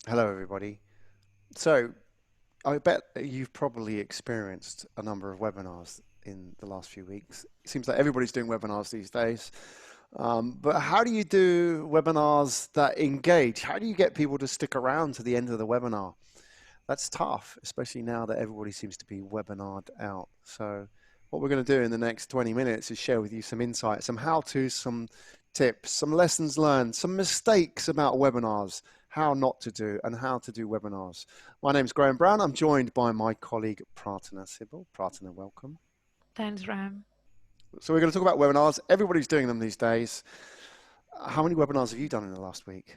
Hello, everybody. So, I bet that you've probably experienced a number of webinars in the last few weeks. It seems like everybody's doing webinars these days. But how do you do webinars that engage? How do you get people to stick around to the end of the webinar? That's tough, especially now that everybody seems to be webinared out. So, what we're going to do in the next 20 minutes is share with you some insights, some how-tos, some tips, some lessons learned, some mistakes about webinars, how not to do, and how to do webinars. My name's Graham Brown. I'm joined by my colleague Prarthana Sibal. Prarthana, welcome. Thanks, Ram. So, we're going to talk about webinars. Everybody's doing them these days. How many webinars have you done in the last week?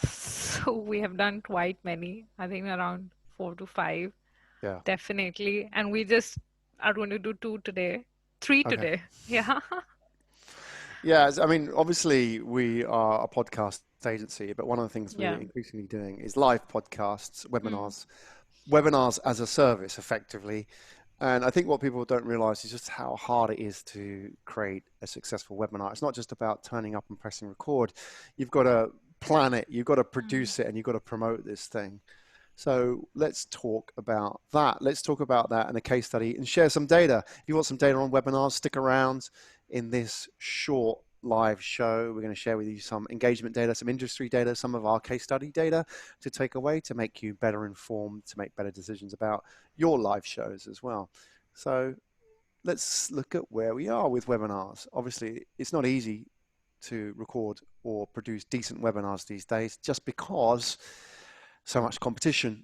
So we have done quite many, I think around 4 to 5, Yeah. definitely. And we just are going to do two today, three Okay. today. Yeah. Yeah, I mean, obviously we are a podcast agency, but one of the things we're Yeah. increasingly doing is live podcasts, Hmm. webinars as a service, effectively. And I think what people don't realize is just how hard it is to create a successful webinar. It's not just about turning up and pressing record. You've got to plan it, you've got to Hmm. produce it, and you've got to promote this thing. So let's talk about that. Let's talk about that in a case study and share some data. If you want some data on webinars, stick around in this short live show. We're going to share with you some engagement data, some industry data, some of our case study data to take away to make you better informed, to make better decisions about your live shows as well. So let's look at where we are with webinars. Obviously, it's not easy to record or produce decent webinars these days just because so much competition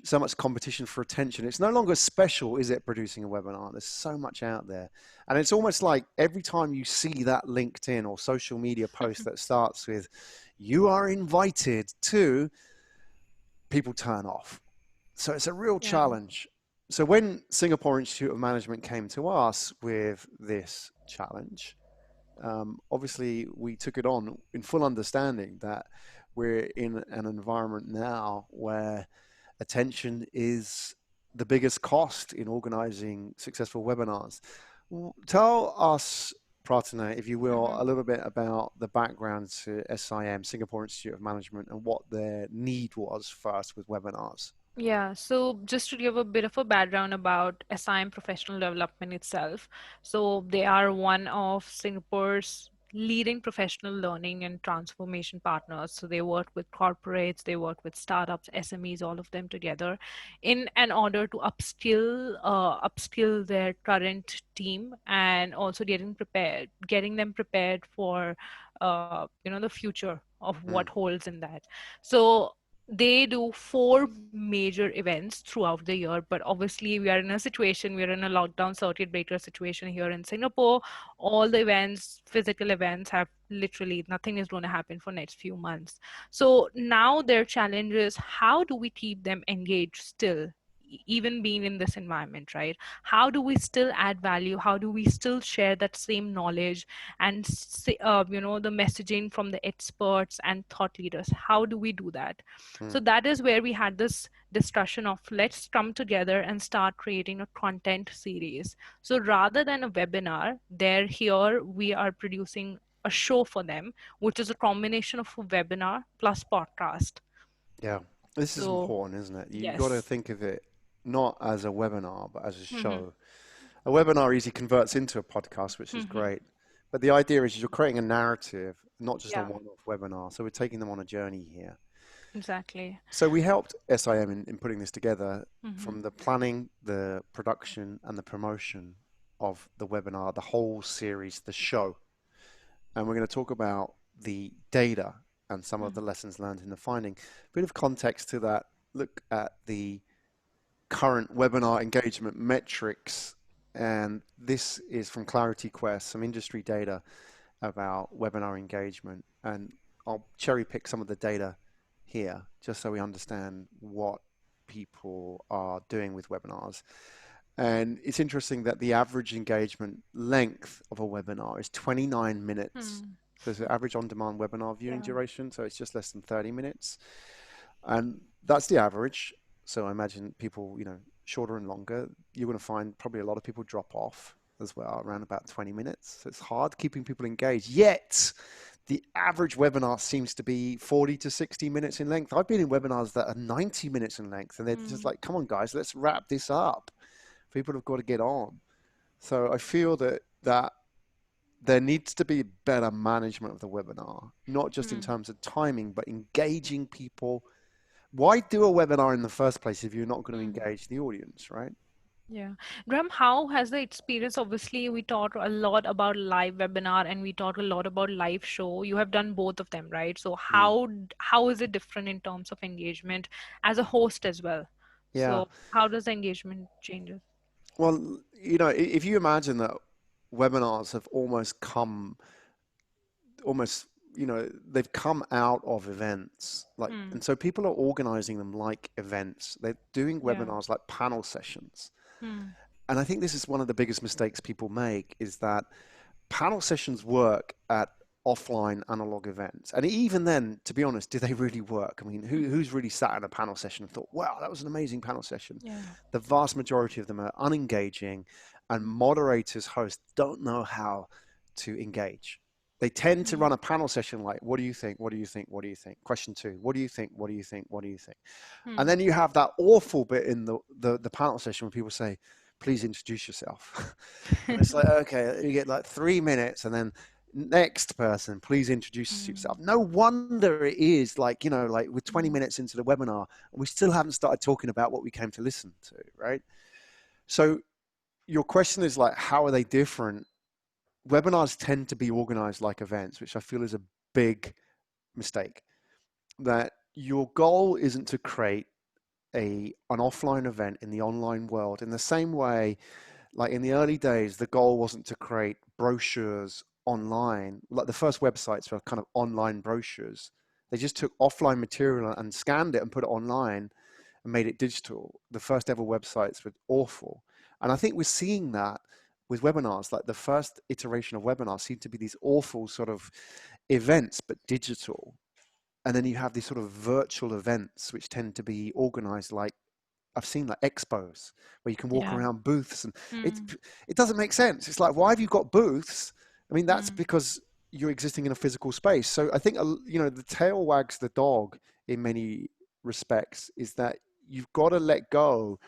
for attention. It's no longer special, is it, producing a webinar? There's so much out there. And it's almost like every time you see that LinkedIn or social media post that starts with, you are invited to, people turn off. So it's a real Yeah. challenge. So when Singapore Institute of Management came to us with this challenge, obviously we took it on in full understanding that we're in an environment now where attention is the biggest cost in organizing successful webinars. Tell us, Pratana, if you will, Hmm. a little bit about the background to SIM, Singapore Institute of Management, and what their need was first with webinars. Yeah, so just to give a bit of a background about SIM Professional Development itself. So they are one of Singapore's leading professional learning and transformation partners. So they work with corporates, they work with startups, SMEs, all of them together in an order to upskill their current team and also getting them prepared for the future of what Mm, holds in that. So they do four major events throughout the year, but obviously we are in a lockdown circuit breaker situation here in Singapore. All the events, physical events, have literally nothing is going to happen for next few months. So now their challenge is, how do we keep them engaged still, even being in this environment, right? How do we still add value? How do we still share that same knowledge and the messaging from the experts and thought leaders? How do we do that? So mm. that is where we had this discussion of, let's come together and start creating a content series. So rather than a webinar, there here we are producing a show for them, which is a combination of a webinar plus podcast. Yeah, this is So important, isn't it? You got to yes. think of it not as a webinar, but as a Hmm. show. A webinar easily converts into a podcast, which is Hmm. great. But the idea is you're creating a narrative, not just a Yeah, one-off webinar. So we're taking them on a journey here. exactly. So we helped SIM in putting this together Hmm. from the planning, the production, and the promotion of the webinar, the whole series, the show. And we're going to talk about the data and some of the lessons learned in the finding. A bit of context to that, look at the current webinar engagement metrics. And this is from Clarity Quest, some industry data about webinar engagement. And I'll cherry pick some of the data here just so we understand what people are doing with webinars. And it's interesting that the average engagement length of a webinar is 29 minutes. Hmm. So it's an average on-demand webinar viewing Yeah. duration, so it's just less than 30 minutes. And that's the average. So I imagine people, shorter and longer, you're going to find probably a lot of people drop off as well, around about 20 minutes. So it's hard keeping people engaged. Yet the average webinar seems to be 40 to 60 minutes in length. I've been in webinars that are 90 minutes in length, and they're just Mm, like, come on, guys, let's wrap this up. People have got to get on. So I feel that there needs to be better management of the webinar, not just in mm, terms of timing, but engaging people. Why do a webinar in the first place if you're not going to mm. engage the audience, right? Yeah. Graham, how has the experience? Obviously, we talked a lot about live webinar and we talked a lot about live show. You have done both of them, right? So Mm. how is it different in terms of engagement as a host as well? Yeah. So how does the engagement changes? Well, you know, if you imagine that webinars have almost, you know, they've come out of events, like, Hmm. and so people are organizing them like events. They're doing Yeah. webinars like panel sessions. Hmm. And I think this is one of the biggest mistakes people make is that panel sessions work at offline analog events. And even then, to be honest, do they really work? I mean, who's really sat in a panel session and thought, wow, that was an amazing panel session? Yeah. The vast majority of them are unengaging, and Hmm. moderators, hosts don't know how to engage. They tend to Hmm. run a panel session like, what do you think? What do you think? What do you think? Question two, what do you think? What do you think? What do you think? And Hmm. then you have that awful bit in the panel session where people say, please introduce yourself. And it's like, okay, you get like 3 minutes and then next person, please introduce yourself. Hmm. No wonder it is like, you know, like we're 20 Hmm. minutes into the webinar and we still haven't started talking about what we came to listen to, right? So your question is like, how are they different? Webinars tend to be organized like events, which I feel is a big mistake. That your goal isn't to create an offline event in the online world in the same way like in the early days, the goal wasn't to create brochures online. Like the first websites were kind of online brochures. They just took offline material and scanned it and put it online and made it digital. The first ever websites were awful. And I think we're seeing that with webinars. Like the first iteration of webinars seem to be these awful sort of events, but digital. And then you have these sort of virtual events, which tend to be organized like I've seen like expos where you can walk Yeah. around booths and it Hmm. it doesn't make sense. It's like, why have you got booths? I mean, that's Hmm. because you're existing in a physical space. So I think you know the tail wags the dog in many respects is that you've got to let go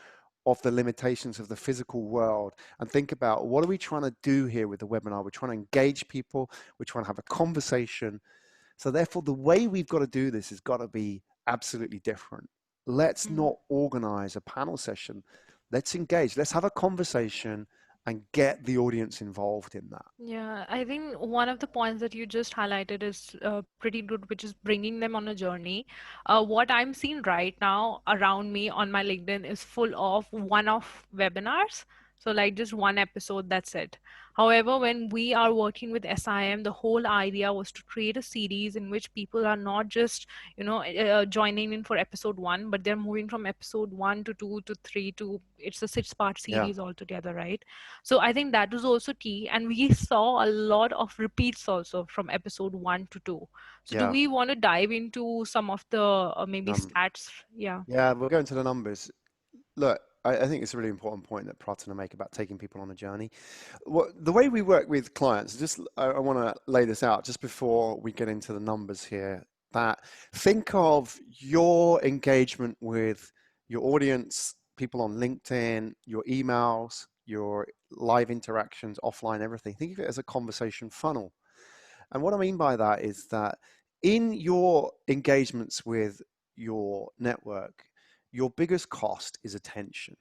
of the limitations of the physical world and think about what are we trying to do here with the webinar? We're trying to engage people. We're trying to have a conversation. So therefore, the way we've got to do this has got to be absolutely different. Let's Hmm. not organize a panel session. Let's engage. Let's have a conversation and get the audience involved in that. Yeah, I think one of the points that you just highlighted is pretty good, which is bringing them on a journey. What I'm seeing right now around me on my LinkedIn is full of one-off webinars. So, like just one episode, that's it. However, when we are working with SIM, the whole idea was to create a series in which people are not just, joining in for episode one, but they're moving from episode one to two to three to it's a six-part Yeah, series altogether, right? So I think that was also key. And we saw a lot of repeats also from episode one to two. So do yeah. we want to dive into some of the maybe Um, stats? Yeah. yeah, we'll go into the numbers. Look, I think it's a really important point that Prarthana make about taking people on a journey. The way we work with clients, just I want to lay this out just before we get into the numbers here. That think of your engagement with your audience, people on LinkedIn, your emails, your live interactions, offline, everything. Think of it as a conversation funnel. And what I mean by that is that in your engagements with your network, your biggest cost is attention.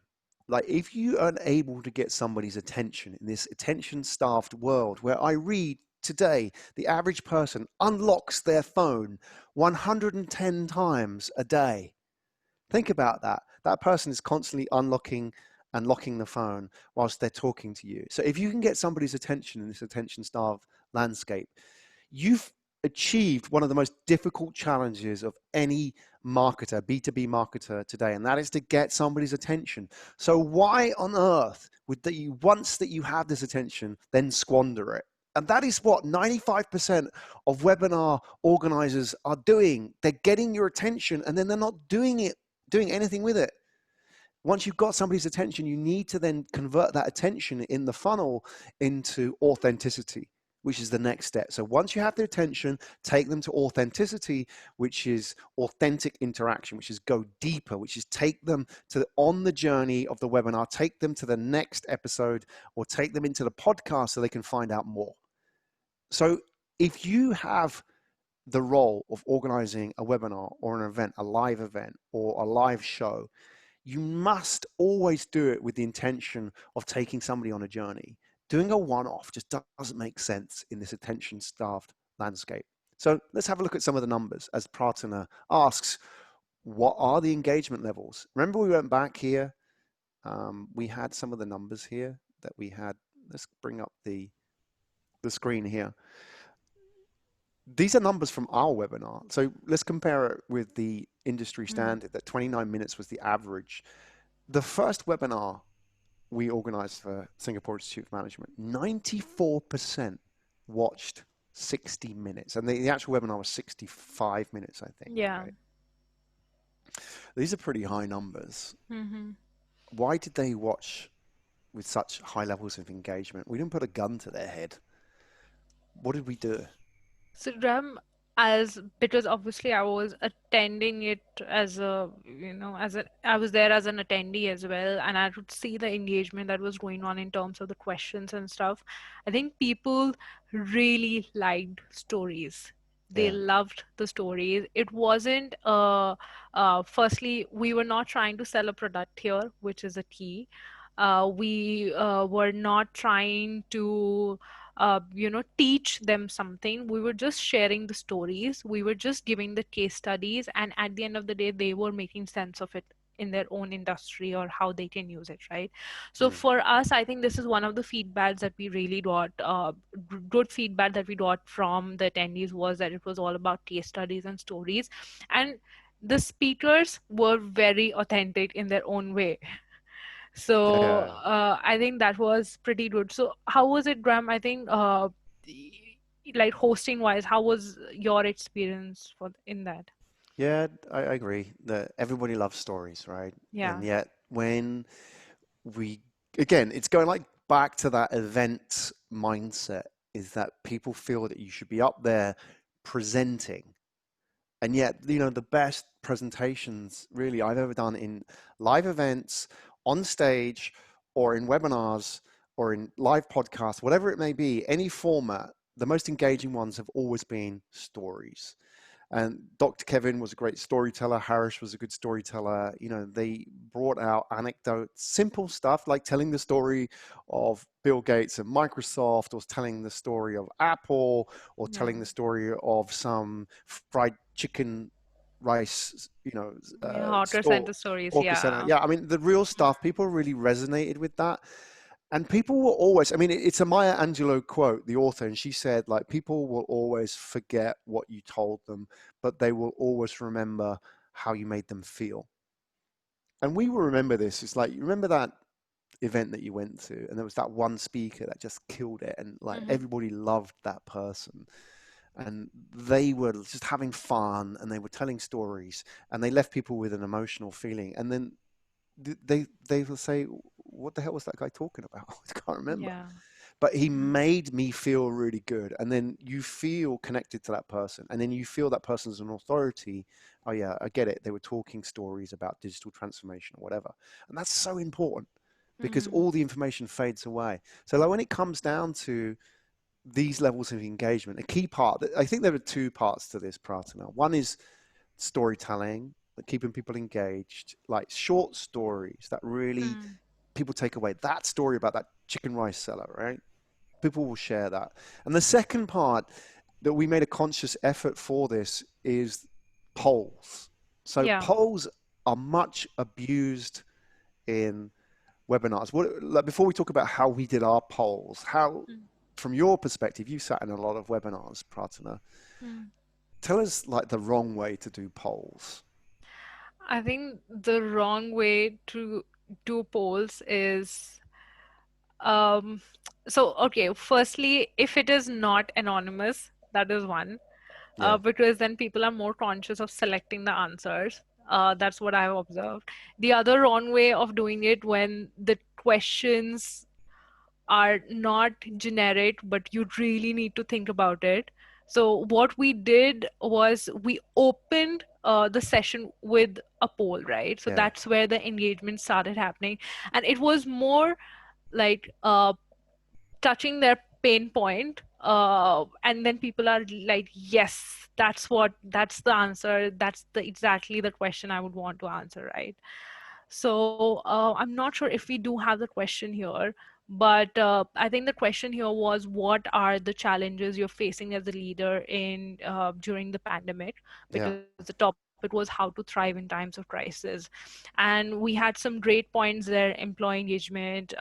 Like if you are able to get somebody's attention in this attention starved world where I read today the average person unlocks their phone 110 times a day. Think about that. That person is constantly unlocking and locking the phone whilst they're talking to you. So if you can get somebody's attention in this attention starved landscape, you've achieved one of the most difficult challenges of any marketer, B2B marketer today, and that is to get somebody's attention. So why on earth would you, once that you have this attention, then squander it? And that is what 95% of webinar organizers are doing. They're getting your attention and then they're not doing anything with it. Once you've got somebody's attention, you need to then convert that attention in the funnel into authenticity. which is the next step. So once you have their attention, take them to authenticity, which is authentic interaction, which is go deeper, which is take them to on the journey of the webinar, take them to the next episode, or take them into the podcast so they can find out more. So if you have the role of organizing a webinar or an event, a live event or a live show, you must always do it with the intention of taking somebody on a journey. Doing a one-off just doesn't make sense in this attention-starved landscape. So let's have a look at some of the numbers as Prarthana asks, what are the engagement levels? Remember we went back here, we had some of the numbers here that we had. Let's bring up the screen here. These are numbers from our webinar. So let's compare it with the industry standard that 29 minutes was the average. The first webinar we organized for Singapore Institute of Management, 94% watched 60 minutes. And the actual webinar was 65 minutes, I think, Yeah. right? These are pretty high numbers. Mm-hmm. Why did they watch with such high levels of engagement? We didn't put a gun to their head. What did we do? So Ram, as because obviously I was attending it as a, I was there as an attendee as well, and I could see the engagement that was going on in terms of the questions and stuff. I think people really liked stories. They Yeah. loved the stories. It wasn't, firstly, we were not trying to sell a product here, which is a key. We were not trying to teach them something. We were just sharing the stories. We were just giving the case studies. And at the end of the day, they were making sense of it in their own industry or how they can use it, right? So Mm. for us, I think this is one of the feedbacks that we really got, good feedback that we got from the attendees was that it was all about case studies and stories. And the speakers were very authentic in their own way. So Yeah. I think that was pretty good. So how was it, Graham? I think like hosting wise, how was your experience for in that? Yeah, I agree that everybody loves stories, right? Yeah. And yet when we, again, it's going like back to that event mindset is that people feel that you should be up there presenting. And yet, the best presentations really I've ever done in live events, on stage, or in webinars, or in live podcasts, whatever it may be, any format, the most engaging ones have always been stories. And Dr. Kevin was a great storyteller. Harish was a good storyteller. They brought out anecdotes, simple stuff like telling the story of Bill Gates and Microsoft, or telling the story of Apple, or Yeah. telling the story of some fried chicken rice, Yeah, hawker store, center stories. hawker center. Yeah. Yeah, I mean, the real stuff, people really resonated with that. And people will always, I mean, it's a Maya Angelou quote, the author, and she said, like, people will always forget what you told them, but they will always remember how you made them feel. And we will remember this. It's like, you remember that event that you went to, and there was that one speaker that just killed it, and like Hmm. everybody loved that person. And they were just having fun, and they were telling stories, and they left people with an emotional feeling. And then they will say, "What the hell was that guy talking about? I can't remember." Yeah. But he Mm. made me feel really good. And then you feel connected to that person, and then you feel that person's an authority. Oh yeah, I get it. They were talking stories about digital transformation or whatever. And that's so important because Hmm. all the information fades away. So like when it comes down to these levels of engagement, a key part, I think there are two parts to this, Prarthana. One is storytelling, like keeping people engaged, like short stories that really Mm. people take away. That story about that chicken rice seller, right? People will share that. And the second part that we made a conscious effort for this is polls. So Yeah. polls are much abused in webinars. Like before we talk about how we did our polls, how, Mm. from your perspective, you sat in a lot of webinars, Pratana. Mm. Tell us like the wrong way to do polls. I think the wrong way to do polls is um so okay, firstly, if it is not anonymous, that is one. Yeah. Because then people are more conscious of selecting the answers. That's what I've observed. The other wrong way of doing it when the questions are not generic, but you really need to think about it. So what we did was we opened the session with a poll, right? So Yeah, that's where the engagement started happening, and it was more like touching their pain point, and then people are like, yes, that's the answer, that's the exactly the question I would want to answer, right? So I'm not sure if we do have the question here, but I think the question here was, what are the challenges you're facing as a leader in during the pandemic? yeah, Because the topic was how to thrive in times of crisis, and we had some great points there: employee engagement.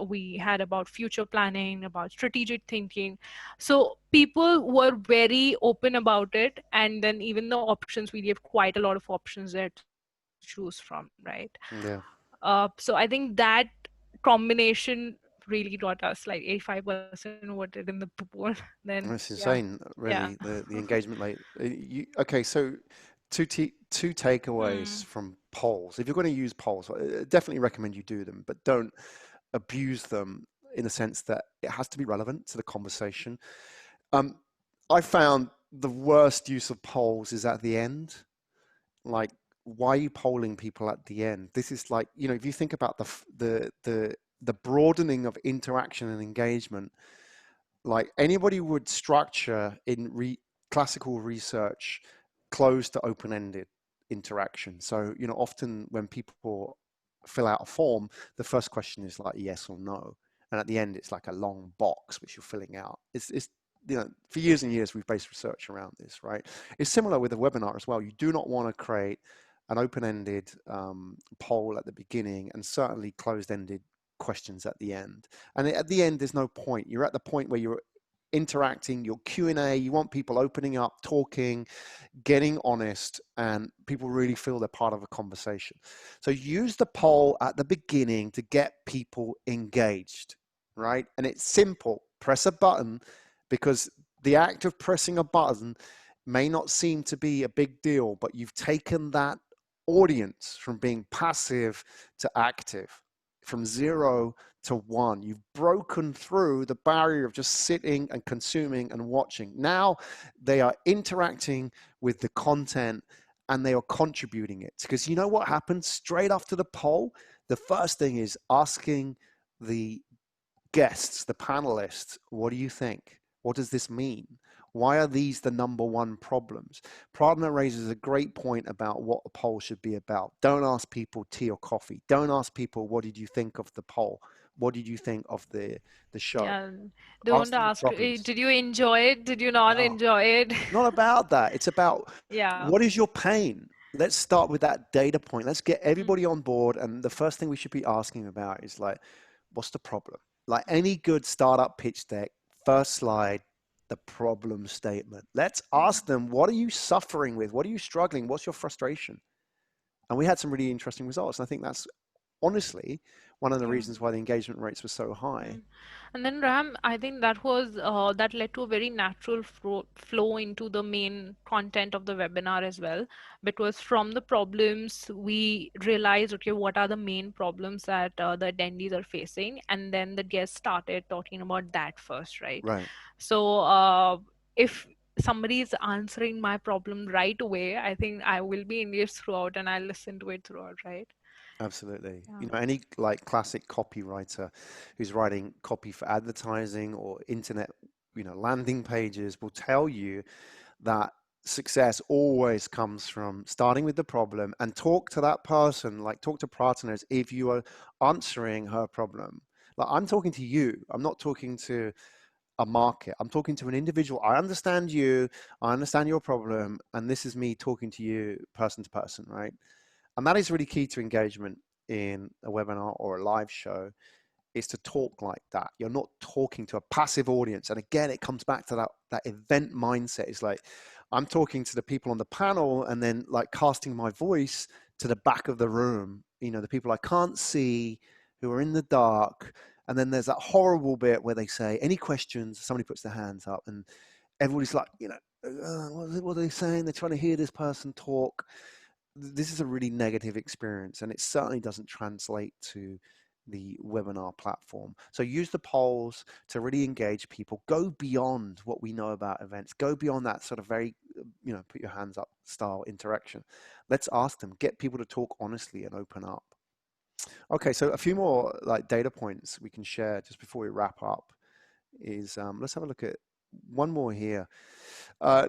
We had about future planning, about strategic thinking. So people were very open about it, and then even the options, we gave quite a lot of options there to choose from, right? yeah. So I think that combination really got us like 85% voted in the poll. Then That's yeah, insane, yeah. really. The engagement rate. Okay, so two Hmm. takeaways from polls. If you're going to use polls, I definitely recommend you do them, but don't abuse them in the sense that it has to be relevant to the conversation. Um, I found the worst use of polls is at the end. Like, why are you polling people at the end? This is like, if you think about the broadening of interaction and engagement, like anybody would structure in classical research closed to open-ended interaction. So, often when people fill out a form, the first question is like yes or no. And at the end, it's like a long box which you're filling out. It's for years and years, we've based research around this, right? It's similar with a webinar as well. You do not want to create an open-ended poll at the beginning and certainly closed-ended questions at the end. And at the end, there's no point. You're at the point where you're interacting, your Q&A, you want people opening up, talking, getting honest, and people really feel they're part of a conversation. So use the poll at the beginning to get people engaged, right? And it's simple. Press a button, because the act of pressing a button may not seem to be a big deal, but you've taken that audience from being passive to active, from 0 to 1. You've broken through the barrier of just sitting and consuming and watching. Now they are interacting with the content and they are contributing it. Because you know what happens straight after the poll? The first thing is asking the guests, the panelists, what do you think? What does this mean? Why are these the number one problems? Prarthana raises a great point about what a poll should be about. Don't ask people tea or coffee. Don't ask people, what did you think of the poll? What did you think of the show? Yeah, don't Ask them the ask, problems. did you enjoy it, did you not No, enjoy it? it's not about that. It's about, Yeah. what is your pain? Let's start with that data point. Let's get Mm. everybody on board. And the first thing we should be asking about is like, what's the problem? Like any good startup pitch deck, first slide, the problem statement. Let's ask them, what are you suffering with? What are you struggling? What's your frustration? And we had some really interesting results. And I think that's honestly one of the Yeah. reasons why the engagement rates were so high. Mm. And then Ram, I think that was that led to a very natural flow into the main content of the webinar as well. Because from the problems, we realized, okay, what are the main problems that the attendees are facing, and then the guests started talking about that first, right? Right. So if somebody is answering my problem right away, I think I will be engaged throughout and I'll listen to it throughout, right? Absolutely. Yeah. Any like classic copywriter who's writing copy for advertising or internet, landing pages will tell you that success always comes from starting with the problem and talk to that person, like talk to partners if you are answering her problem. Like I'm talking to you, I'm not talking to a market. I'm talking to an individual. I understand you, I understand your problem, and this is me talking to you person to person, right? And that is really key to engagement in a webinar or a live show, is to talk like that. You're not talking to a passive audience. And again, it comes back to that event mindset. It's like I'm talking to the people on the panel and then like casting my voice to the back of the room, the people I can't see, who are in the dark. And then there's that horrible bit where they say, any questions? Somebody puts their hands up and everybody's like, what are they saying? They're trying to hear this person talk. This is a really negative experience, and it certainly doesn't translate to the webinar platform. So use the polls to really engage people. Go beyond what we know about events. Go beyond that sort of very, put your hands up style interaction. Let's ask them. Get people to talk honestly and open up. Okay, so a few more like data points we can share just before we wrap up is let's have a look at one more here.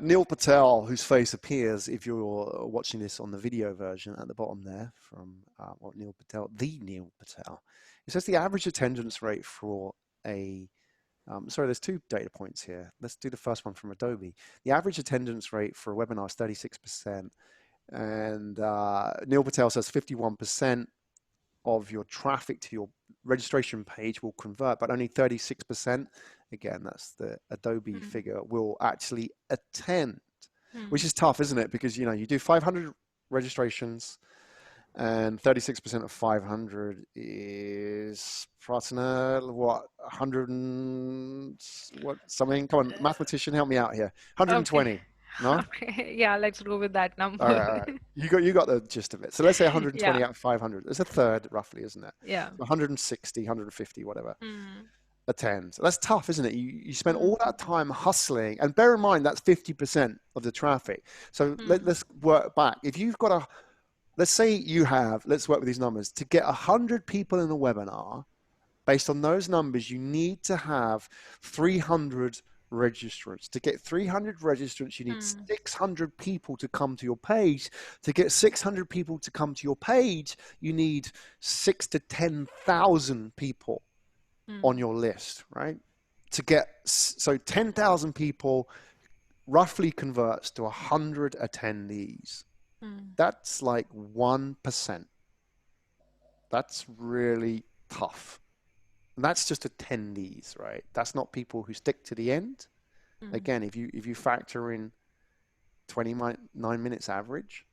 Neil Patel, whose face appears if you're watching this on the video version at the bottom there from Neil Patel, the Neil Patel. It says the average attendance rate for sorry, there's two data points here. Let's do the first one from Adobe. The average attendance rate for a webinar is 36%. And Neil Patel says 51% of your traffic to your registration page will convert, but only 36%, again, that's the Adobe Mm. figure, will actually attend, which Mm. is tough, isn't it? Because, you do 500 registrations and 36% of 500 is Prarthana, what, 100 and what, something? Come on, mathematician, help me out here. Okay. 120, no? Okay. Yeah, let's go with that All number. right, all right. You got the gist of it. So let's say 120 Yeah. out of 500. It's a third, roughly, isn't it? Yeah. So 160, 150, whatever, Mm. attend. So that's tough, isn't it? You spend Mm. all that time hustling, and bear in mind that's 50% of the traffic. So Mm. let's work back. If you've got let's say you have, let's work with these numbers. To get 100 people in a webinar, based on those numbers, you need to have 300 registrants. To get 300 registrants, you need Mm. 600 people to come to your page. To get 600 people to come to your page, you need 6 to 10,000 people on Mm. your list, right? So 10,000 people roughly converts to 100 attendees. Mm. That's like 1%. That's really tough. And that's just attendees, right? That's not people who stick to the end. Mm. Again, if you factor in 29 minutes average,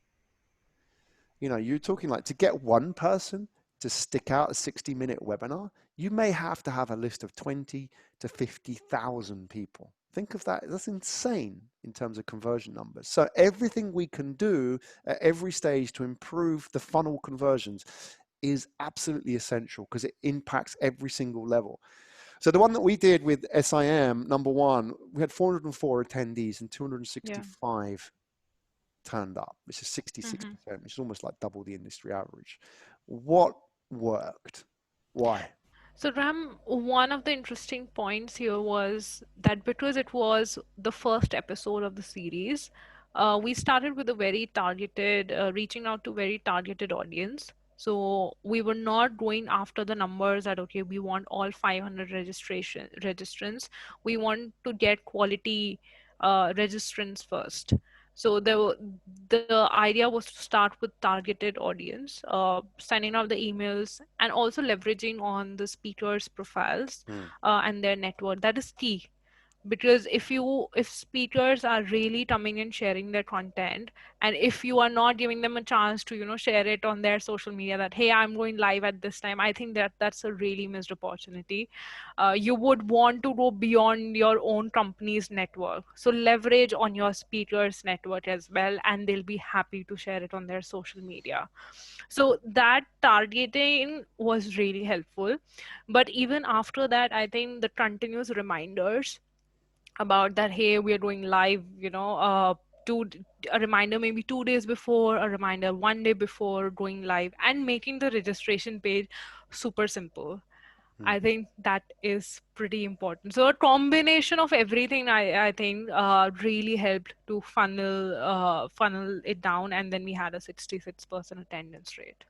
you're talking like to get one person to stick out a 60-minute webinar, you may have to have a list of 20 to 50,000 people. Think of that. That's insane in terms of conversion numbers. So everything we can do at every stage to improve the funnel conversions is absolutely essential because it impacts every single level. So the one that we did with SIM, number one, we had 404 attendees and Yeah. 265 turned up, which is Mhm. 66%, which is almost like double the industry average. What worked? Why? So, Ram, one of the interesting points here was that because it was the first episode of the series, we started with a very targeted, reaching out to very targeted audience. So we were not going after the numbers that okay, we want all 500 registrants. We want to get quality registrants first. So the idea was to start with targeted audience, sending out the emails, and also leveraging on the speakers' profiles Hmm. and their network. That is key because if speakers are really coming and sharing their content, and if you are not giving them a chance to share it on their social media that hey, I'm going live at this time, I think that that's a really missed opportunity. You would want to go beyond your own company's network, so leverage on your speakers network as well, and they'll be happy to share it on their social media. So that targeting was really helpful. But even after that, I think the continuous reminders about that hey, we are going live, two a reminder maybe 2 days before, a reminder 1 day before going live, and making the registration page super simple. Hmm. I think that is pretty important. So a combination of everything, I think, really helped to funnel it down, and then we had a 66% attendance rate.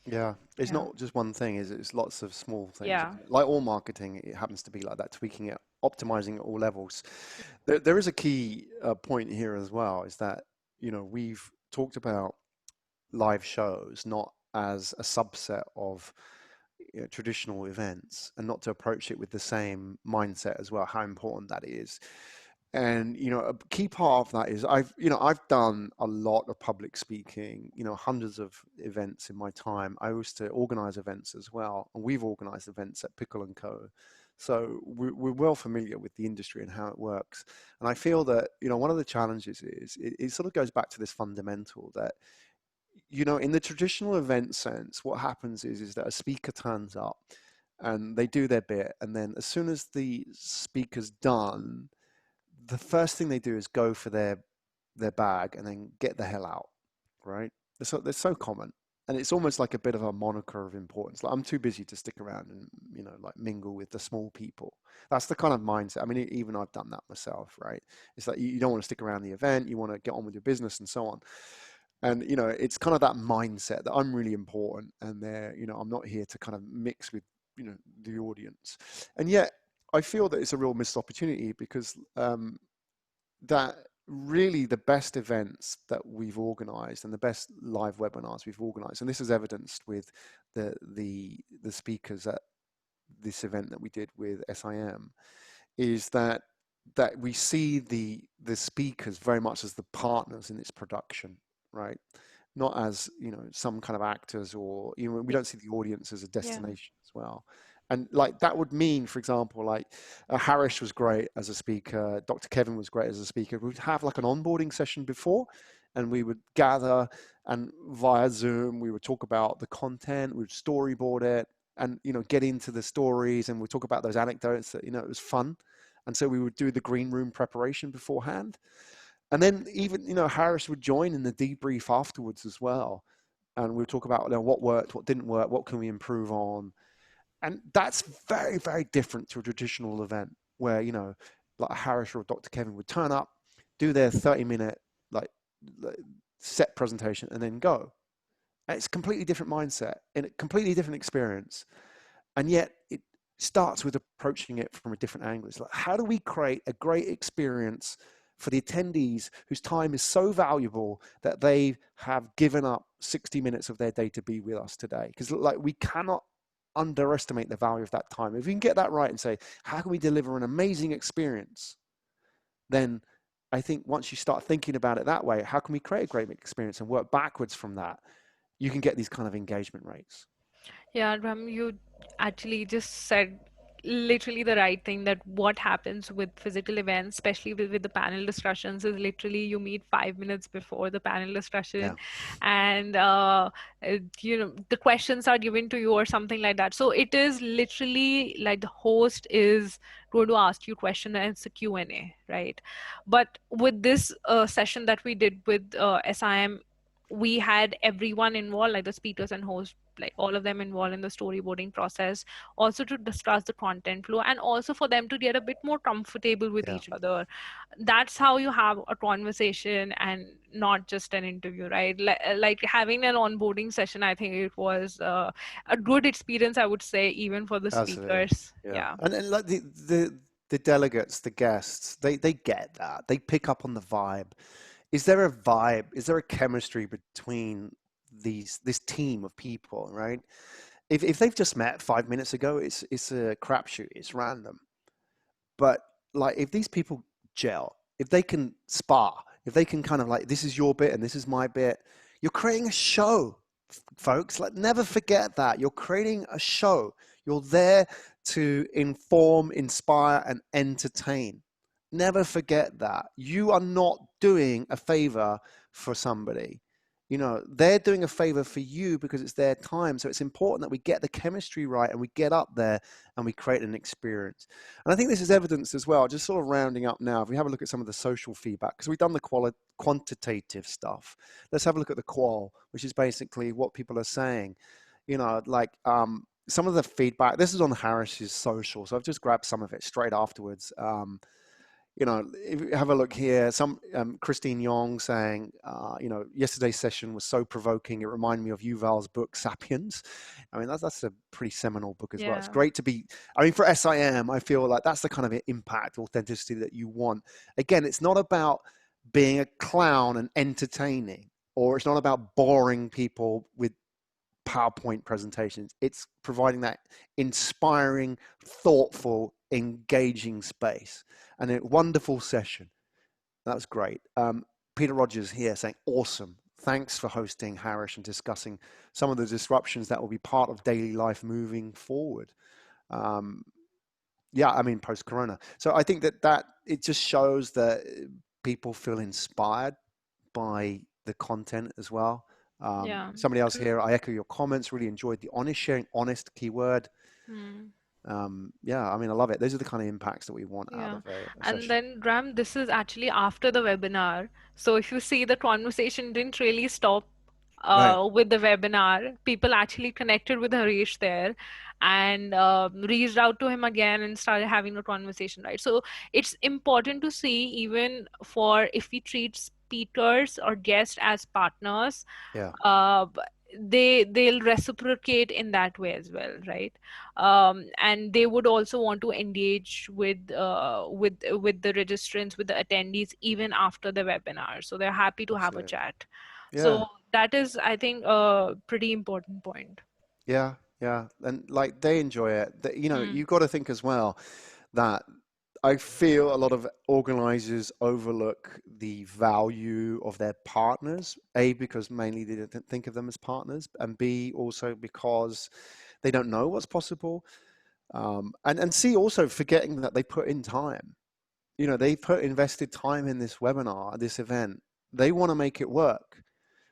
Yeah, it's Yeah. not just one thing, is it? It's lots of small things, Yeah. isn't it? Like all marketing, it happens to be like that, tweaking it, optimizing at all levels. There is a key point here as well, is that, we've talked about live shows not as a subset of traditional events and not to approach it with the same mindset as well, how important that is. And a key part of that is I've done a lot of public speaking, hundreds of events in my time. I used to organize events as well, and we've organized events at Pickle and Co. So we're well familiar with the industry and how it works. And I feel that one of the challenges is it sort of goes back to this fundamental that in the traditional event sense, what happens is that a speaker turns up and they do their bit, and then as soon as the speaker's done, the first thing they do is go for their bag and then get the hell out, right? They're so common, and it's almost like a bit of a moniker of importance. Like, I'm too busy to stick around and like mingle with the small people. That's the kind of mindset. I mean, even I've done that myself, right? It's like you don't want to stick around the event, you want to get on with your business and so on. And it's kind of that mindset that I'm really important, and I'm not here to kind of mix with the audience. And yet I feel that it's a real missed opportunity, because that really the best events that we've organized and the best live webinars we've organized, and this is evidenced with the speakers at this event that we did with SIM, is that we see the speakers very much as the partners in its production, right? Not as some kind of actors, or we Y- don't see the audience as a Yeah. destination as well. And like that would mean, for example, like Harris was great as a speaker, Dr. Kevin was great as a speaker. We'd have like an onboarding session before, and we would gather, and via Zoom we would talk about the content, we'd storyboard it, and get into the stories, and we'd talk about those anecdotes that it was fun. And so we would do the green room preparation beforehand, and then even Harris would join in the debrief afterwards as well, and we would talk about what worked, what didn't work, what can we improve on. And that's very, very different to a traditional event where like Harris or Dr. Kevin would turn up, do their 30-minute like set presentation, and then go. And it's a completely different mindset and a completely different experience, and yet it starts with approaching it from a different angle. It's like, how do we create a great experience for the attendees whose time is so valuable that they have given up 60 minutes of their day to be with us today? Because like, we cannot underestimate the value of that time. If we can get that right and say, how can we deliver an amazing experience, then I think once you start thinking about it that way, how can we create a great experience and work backwards from that, you can get these kind of engagement rates. Yeah, Ram, you actually just said literally the right thing, that what happens with physical events, especially with the panel discussions, is literally you meet 5 minutes before the panel discussion, Yeah, and the questions are given to you or something like that. So it is literally like the host is going to ask you question and it's a Q&A, right? But with this session that we did with SIM, we had everyone involved, like the speakers and hosts, like all of them involved in the storyboarding process, also to discuss the content flow and also for them to get a bit more comfortable with yeah. each other. That's how you have a conversation and not just an interview, right? Like having an onboarding session, I think it was a good experience, I would say, even for the Absolutely. speakers. Yeah. Yeah. And like the delegates, the guests, they get that. They pick up on the vibe. Is there a vibe? Is there a chemistry between this team of people, right? If they've just met 5 minutes ago, it's a crapshoot. It's random. But like, if these people gel, if they can spar, if they can kind of like, this is your bit and this is my bit, you're creating a show, folks. Like, never forget that. You're creating a show. You're there to inform, inspire, and entertain. Never forget that. You are not doing a favor for somebody. They're doing a favor for you because it's their time. So it's important that we get the chemistry right and we get up there and we create an experience. And I think this is evidenced as well, just sort of rounding up now. If we have a look at some of the social feedback, because we've done the quantitative stuff, let's have a look at the qual, which is basically what people are saying. Like some of the feedback, this is on Harris's social, so I've just grabbed some of it straight afterwards. If you have a look here, some Christine Yong saying, yesterday's session was so provoking. It reminded me of Yuval's book *Sapiens*. I mean, that's a pretty seminal book as well. It's Yeah. great to be. I mean, for SIM, I feel like that's the kind of impact, authenticity that you want. Again, it's not about being a clown and entertaining, or it's not about boring people with PowerPoint presentations. It's providing that inspiring, thoughtful, engaging space, and a wonderful session. That was great. Peter Rogers here saying, awesome. Thanks for hosting, Harish, and discussing some of the disruptions that will be part of daily life moving forward. Um, yeah, I mean, post-corona. So I think that it just shows that people feel inspired by the content as well. Yeah. Somebody else And here, I echo your comments, really enjoyed the honest sharing, honest keyword. hmm. Yeah, I mean, I love it. Those are the kind of impacts that we want out Yeah. of a And session. then, Ram, this is actually after the webinar. So if you see, the conversation didn't really stop Right. with the webinar. People actually connected with Harish there and reached out to him again and started having a conversation, right? So it's important to see, even for if we treat speakers or guests as partners, Yeah, uh, they'll reciprocate in that way as well, right? And they would also want to engage with the registrants, with the attendees, even after the webinar. So they're happy to have a absolutely. chat. Yeah, So that is, I think, a pretty important point. yeah, yeah. And like they enjoy it. You know, Hmm. you've got to think as well that I feel a lot of organizers overlook the value of their partners. A, because mainly they don't think of them as partners, and B, also because they don't know what's possible. And C, also forgetting that they put in time. You know, they put invested time in this webinar, this event. They want to make it work.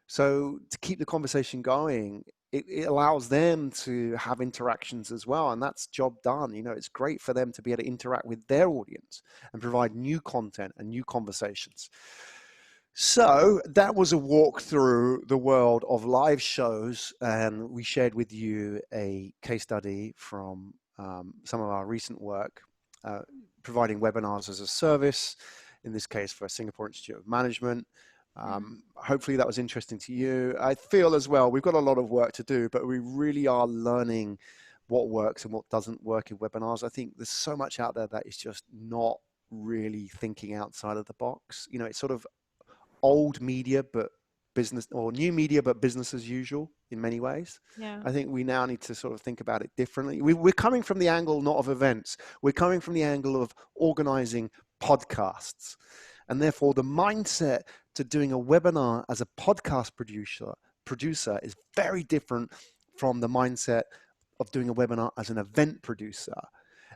So to keep the conversation going, it allows them to have interactions as well, and that's job done. You know, it's great for them to be able to interact with their audience and provide new content and new conversations. So that was a walk through the world of live shows, and we shared with you a case study from some of our recent work, uh, providing webinars as a service, in this case for Singapore Institute of Management. Hmm. Hopefully that was interesting to you. I feel as well, we've got a lot of work to do, but we really are learning what works and what doesn't work in webinars. I think there's so much out there that is just not really thinking outside of the box. You know, it's sort of old media, but business, or new media, but business as usual in many ways. Yeah. I think we now need to sort of think about it differently. We're coming from the angle not of events, we're coming from the angle of organizing podcasts. And therefore, the mindset to doing a webinar as a podcast producer is very different from the mindset of doing a webinar as an event producer.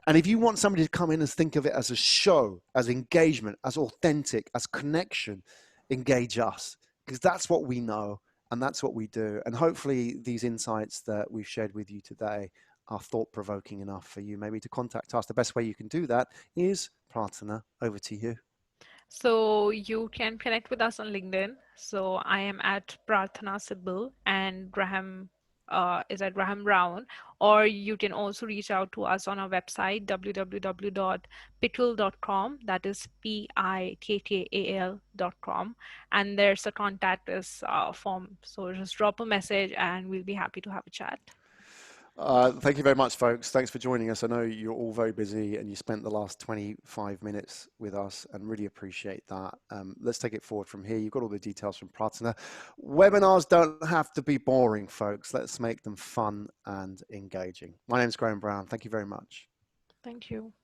And if you want somebody to come in and think of it as a show, as engagement, as authentic, as connection, engage us, because that's what we know and that's what we do. And hopefully, these insights that we've shared with you today are thought provoking enough for you maybe to contact us. The best way you can do that is Prarthana, over to you. So you can connect with us on LinkedIn. So I am at Prarthana Sibal, and Graham is at Graham Brown. Or you can also reach out to us on our website, www.pickle.com. That is PIKKAL.com. And there's a contact us form. So just drop a message and we'll be happy to have a chat. Thank you very much, folks. Thanks for joining us. I know you're all very busy and you spent the last 25 minutes with us and really appreciate that. Let's take it forward from here. You've got all the details from Prarthana. Webinars don't have to be boring, folks. Let's make them fun and engaging. My name's Graham Brown. Thank you very much. Thank you.